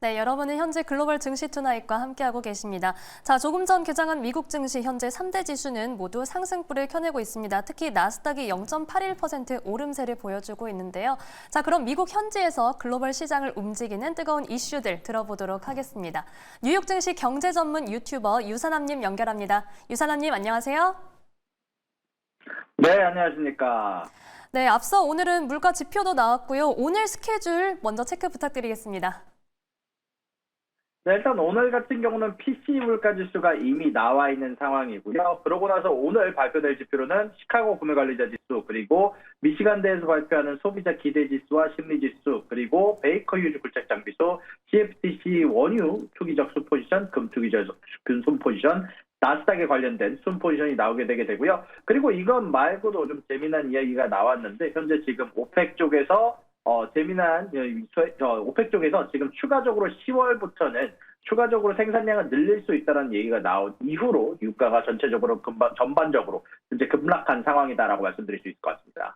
네, 여러분은 현재 글로벌 증시 투나잇과 함께하고 계십니다. 자, 조금 전 개장한 미국 증시 현재 3대 지수는 모두 상승불을 켜내고 있습니다. 특히 나스닥이 0.81% 오름세를 보여주고 있는데요. 자, 그럼 미국 현지에서 글로벌 시장을 움직이는 뜨거운 이슈들 들어보도록 하겠습니다. 뉴욕 증시 경제 전문 유튜버 유산남님 연결합니다. 유산남님 안녕하세요. 네, 안녕하십니까. 네, 앞서 오늘은 물가 지표도 나왔고요. 오늘 스케줄 먼저 체크 부탁드리겠습니다. 네, 일단 오늘 같은 경우는 PCE 물가 지수가 이미 나와 있는 상황이고요. 그러고 나서 오늘 발표될 지표로는 시카고 구매관리자 지수, 그리고 미시간대에서 발표하는 소비자 기대 지수와 심리 지수, 그리고 베이커 휴즈 굴착 장비소, CFTC 원유 투기적 순포지션, 금 투기적 순포지션, 나스닥에 관련된 순포지션이 나오게 되게 되고요. 그리고 이것 말고도 좀 재미난 이야기가 나왔는데, 현재 지금 오펙 쪽에서 오펙 쪽에서 지금 추가적으로 10월부터는 추가적으로 생산량을 늘릴 수 있다는 얘기가 나온 이후로 유가가 전체적으로 전반적으로 이제 급락한 상황이다라고 말씀드릴 수 있을 것 같습니다.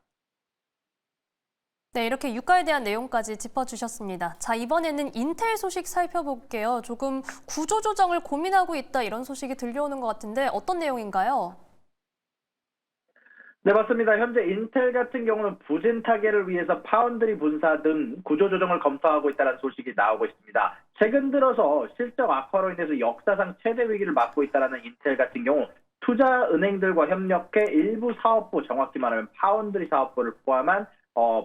네, 이렇게 유가에 대한 내용까지 짚어주셨습니다. 자, 이번에는 인텔 소식 살펴볼게요. 조금 구조조정을 고민하고 있다 이런 소식이 들려오는 것 같은데 어떤 내용인가요? 네, 맞습니다. 현재 인텔 같은 경우는 부진 타개를 위해서 파운드리 분사 등 구조조정을 검토하고 있다는 소식이 나오고 있습니다. 최근 들어서 실적 악화로 인해서 역사상 최대 위기를 맞고 있다는 인텔 같은 경우 투자은행들과 협력해 일부 사업부, 정확히 말하면 파운드리 사업부를 포함한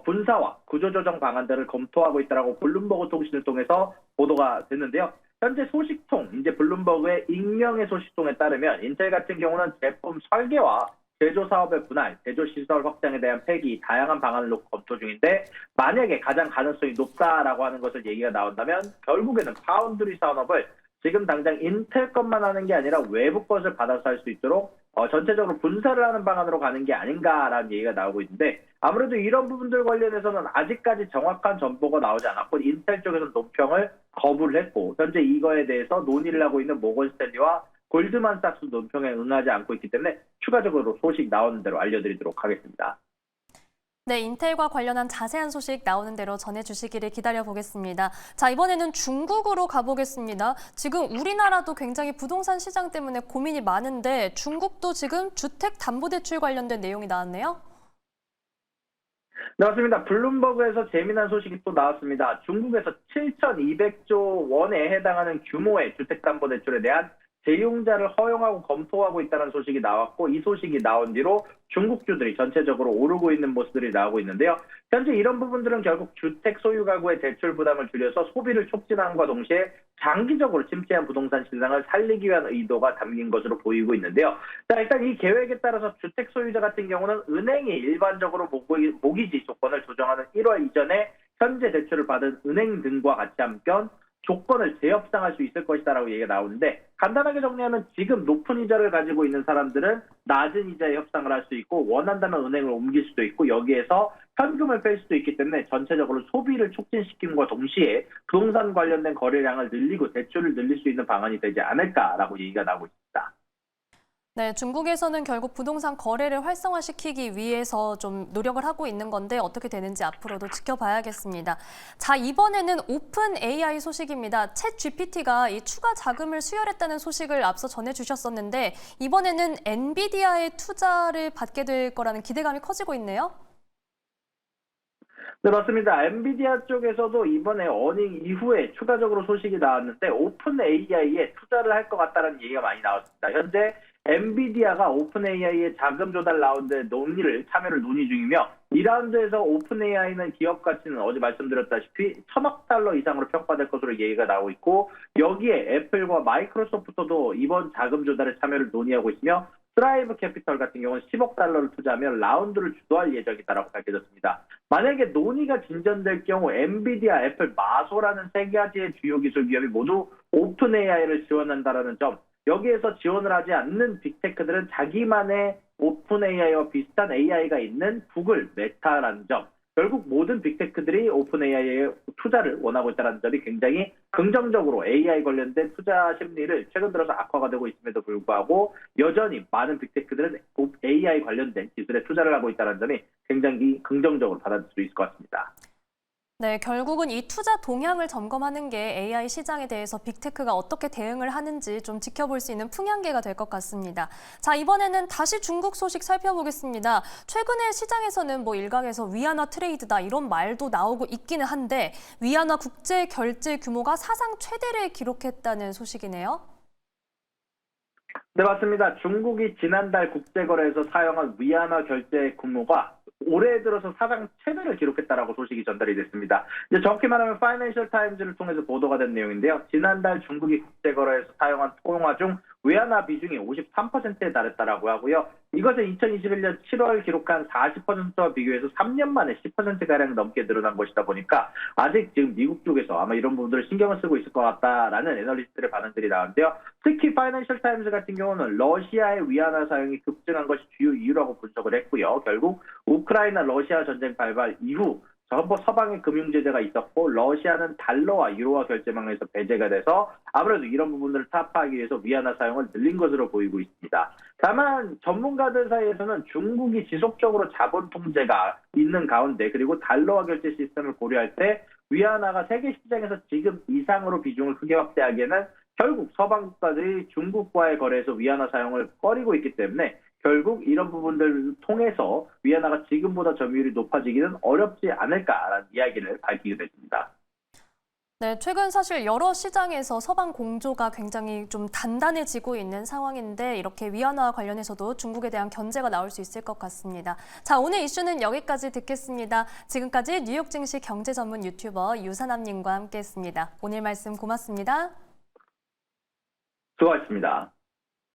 분사와 구조조정 방안들을 검토하고 있다고 블룸버그 통신을 통해서 보도가 됐는데요. 현재 소식통, 이제 블룸버그의 익명의 소식통에 따르면 인텔 같은 경우는 제품 설계와 제조 사업의 분할, 제조 시설 확장에 대한 폐기, 다양한 방안을 놓고 검토 중인데, 만약에 가장 가능성이 높다라고 하는 것을 얘기가 나온다면 결국에는 파운드리 산업을 지금 당장 인텔 것만 하는 게 아니라 외부 것을 받아서 할 수 있도록 전체적으로 분사를 하는 방안으로 가는 게 아닌가라는 얘기가 나오고 있는데, 아무래도 이런 부분들 관련해서는 아직까지 정확한 정보가 나오지 않았고 인텔 쪽에서는 논평을 거부를 했고, 현재 이거에 대해서 논의를 하고 있는 모건 스탠리와 골드만삭스 논평에 응하지 않고 있기 때문에 추가적으로 소식 나오는 대로 알려드리도록 하겠습니다. 네, 인텔과 관련한 자세한 소식 나오는 대로 전해주시기를 기다려보겠습니다. 자, 이번에는 중국으로 가보겠습니다. 지금 우리나라도 굉장히 부동산 시장 때문에 고민이 많은데 중국도 지금 주택담보대출 관련된 내용이 나왔네요. 네, 맞습니다. 블룸버그에서 재미난 소식이 또 나왔습니다. 중국에서 7,200조 원에 해당하는 규모의 주택담보대출에 대한 재용자를 허용하고 검토하고 있다는 소식이 나왔고, 이 소식이 나온 뒤로 중국주들이 전체적으로 오르고 있는 모습들이 나오고 있는데요. 현재 이런 부분들은 결국 주택 소유 가구의 대출 부담을 줄여서 소비를 촉진함과 동시에 장기적으로 침체한 부동산 시장을 살리기 위한 의도가 담긴 것으로 보이고 있는데요. 자, 일단 이 계획에 따라서 주택 소유자 같은 경우는 은행이 일반적으로 모기지 조건을 조정하는 1월 이전에 현재 대출을 받은 은행 등과 같이 함께 조건을 재협상할 수 있을 것이다라고 얘기가 나오는데, 간단하게 정리하면 지금 높은 이자를 가지고 있는 사람들은 낮은 이자에 협상을 할 수 있고, 원한다면 은행을 옮길 수도 있고, 여기에서 현금을 뺄 수도 있기 때문에 전체적으로 소비를 촉진시킴과 동시에 부동산 관련된 거래량을 늘리고 대출을 늘릴 수 있는 방안이 되지 않을까라고 얘기가 나오고 있습니다. 네, 중국에서는 결국 부동산 거래를 활성화시키기 위해서 좀 노력을 하고 있는 건데 어떻게 되는지 앞으로도 지켜봐야겠습니다. 자, 이번에는 오픈 AI 소식입니다. 챗 GPT가 이 추가 자금을 수혈했다는 소식을 앞서 전해주셨었는데 이번에는 엔비디아의 투자를 받게 될 거라는 기대감이 커지고 있네요. 네, 맞습니다. 엔비디아 쪽에서도 이번에 어닝 이후에 추가적으로 소식이 나왔는데 오픈 AI에 투자를 할 것 같다는 얘기가 많이 나왔습니다. 현재 엔비디아가 오픈 AI의 자금 조달 라운드 참여를 논의 중이며, 이 라운드에서 오픈 AI는 기업 가치는 어제 말씀드렸다시피 1,000억 달러 이상으로 평가될 것으로 얘기가 나오고 있고, 여기에 애플과 마이크로소프트도 이번 자금 조달에 참여를 논의하고 있으며, 스트라이브 캐피털 같은 경우는 10억 달러를 투자하면 라운드를 주도할 예정이다라고 밝혀졌습니다. 만약에 논의가 진전될 경우 엔비디아, 애플, 마소라는 세 가지의 주요 기술 기업이 모두 오픈 AI를 지원한다라는 점, 여기에서 지원을 하지 않는 빅테크들은 자기만의 오픈 AI와 비슷한 AI가 있는 구글, 메타라는 점, 결국 모든 빅테크들이 오픈 AI에 투자를 원하고 있다는 점이 굉장히 긍정적으로 AI 관련된 투자 심리를 최근 들어서 악화가 되고 있음에도 불구하고 여전히 많은 빅테크들은 AI 관련된 기술에 투자를 하고 있다는 점이 굉장히 긍정적으로 받아들일 수 있을 것 같습니다. 네, 결국은 이 투자 동향을 점검하는 게 AI 시장에 대해서 빅테크가 어떻게 대응을 하는지 좀 지켜볼 수 있는 풍향계가 될 것 같습니다. 자, 이번에는 다시 중국 소식 살펴보겠습니다. 최근에 시장에서는 뭐 일각에서 위안화 트레이드다 이런 말도 나오고 있기는 한데 위안화 국제 결제 규모가 사상 최대를 기록했다는 소식이네요. 네, 맞습니다. 중국이 지난달 국제거래에서 사용한 위안화 결제 규모가 올해 들어서 사상 최대를 기록했다라고 소식이 전달이 됐습니다. 이제 정확히 말하면 파이낸셜 타임즈를 통해서 보도가 된 내용인데요. 지난달 중국이 국제거래에서 사용한 통화 중 위안화 비중이 53%에 달했다라고 하고요. 이것은 2021년 7월 기록한 40%와 비교해서 3년 만에 10%가량 넘게 늘어난 것이다 보니까 아직 지금 미국 쪽에서 아마 이런 부분들을 신경을 쓰고 있을 것 같다라는 애널리스트들의 반응들이 나왔는데요. 특히 파이낸셜 타임즈 같은 경우는 러시아의 위안화 사용이 급증한 것이 주요 이유라고 분석을 했고요. 결국 우크라이나 러시아 전쟁 발발 이후 서방의 금융 제재가 있었고 러시아는 달러와 유로화 결제망에서 배제가 돼서 아무래도 이런 부분들을 타파하기 위해서 위안화 사용을 늘린 것으로 보이고 있습니다. 다만 전문가들 사이에서는 중국이 지속적으로 자본 통제가 있는 가운데 그리고 달러화 결제 시스템을 고려할 때 위안화가 세계 시장에서 지금 이상으로 비중을 크게 확대하기에는 결국 서방 국가들이 중국과의 거래에서 위안화 사용을 꺼리고 있기 때문에 결국 이런 부분들을 통해서 위안화가 지금보다 점유율이 높아지기는 어렵지 않을까라는 이야기를 밝히게 됐습니다. 네, 최근 사실 여러 시장에서 서방 공조가 굉장히 좀 단단해지고 있는 상황인데 이렇게 위안화와 관련해서도 중국에 대한 견제가 나올 수 있을 것 같습니다. 자, 오늘 이슈는 여기까지 듣겠습니다. 지금까지 뉴욕 증시 경제 전문 유튜버 유산남님과 함께했습니다. 오늘 말씀 고맙습니다. 수고하셨습니다.